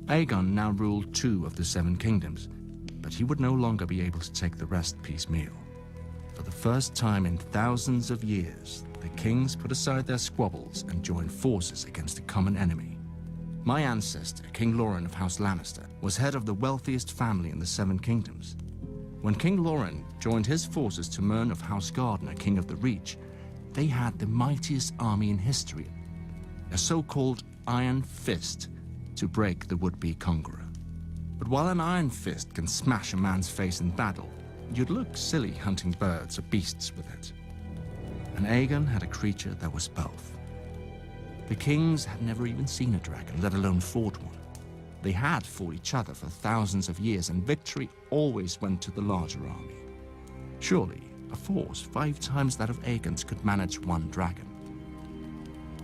Aegon now ruled 2 of the 7 kingdoms, but he would no longer be able to take the rest piecemeal. For the first time in thousands of years, the kings put aside their squabbles and joined forces against a common enemy. My ancestor, King Loren of House Lannister, was head of the wealthiest family in the 7 kingdoms. When King Loren joined his forces to Mern of House Gardner, king of the Reach, they had the mightiest army in history, a so-called Iron Fist, to break the would-be conqueror. But while an iron fist can smash a man's face in battle, you'd look silly hunting birds or beasts with it. And Aegon had a creature that was both. The kings had never even seen a dragon, let alone fought one. They had fought each other for thousands of years, and victory always went to the larger army. Surely, a force 5 times that of Aegon's could manage 1 dragon.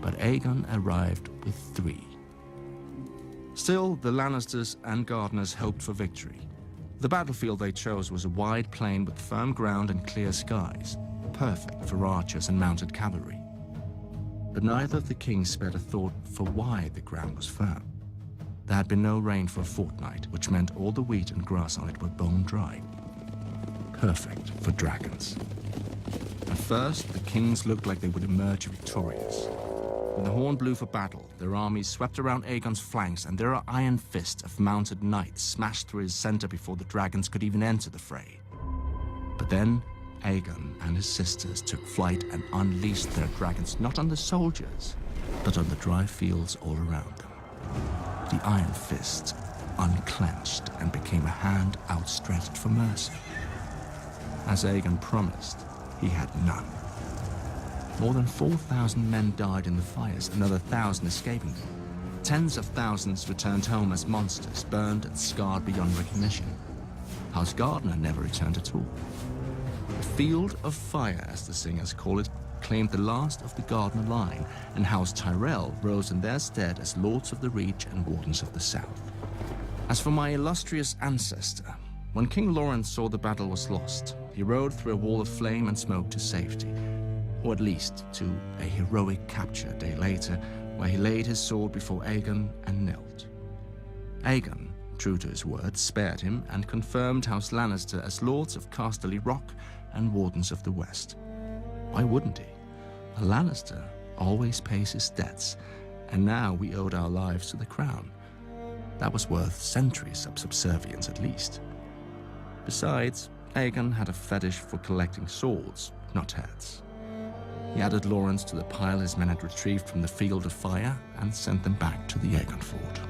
But Aegon arrived with 3. Still, the Lannisters and Gardeners hoped for victory. The battlefield they chose was a wide plain with firm ground and clear skies, perfect for archers and mounted cavalry. But neither of the kings spared a thought for why the ground was firm. There had been no rain for a fortnight, which meant all the wheat and grass on it were bone dry. Perfect for dragons. At first, the kings looked like they would emerge victorious. When the horn blew for battle, their armies swept around Aegon's flanks, and their iron fist of mounted knights smashed through his center before the dragons could even enter the fray. But then, Aegon and his sisters took flight and unleashed their dragons not on the soldiers, but on the dry fields all around them. The iron fist unclenched and became a hand outstretched for mercy. As Aegon promised, he had none. More than 4,000 men died in the fires, another 1,000 escaping them. Tens of thousands returned home as monsters, burned and scarred beyond recognition. House Gardner never returned at all. The Field of Fire, as the singers call it, claimed the last of the Gardner line, and House Tyrell rose in their stead as Lords of the Reach and Wardens of the South. As for my illustrious ancestor, when King Loren saw the battle was lost, he rode through a wall of flame and smoke to safety, or at least to a heroic capture a day later, where he laid his sword before Aegon and knelt. Aegon, true to his word, spared him and confirmed House Lannister as Lords of Casterly Rock and Wardens of the West. Why wouldn't he? A Lannister always pays his debts, and now we owed our lives to the crown. That was worth centuries of subservience at least. Besides, Aegon had a fetish for collecting swords, not heads. He added Lawrence to the pile his men had retrieved from the Field of Fire and sent them back to the Aegon Fort.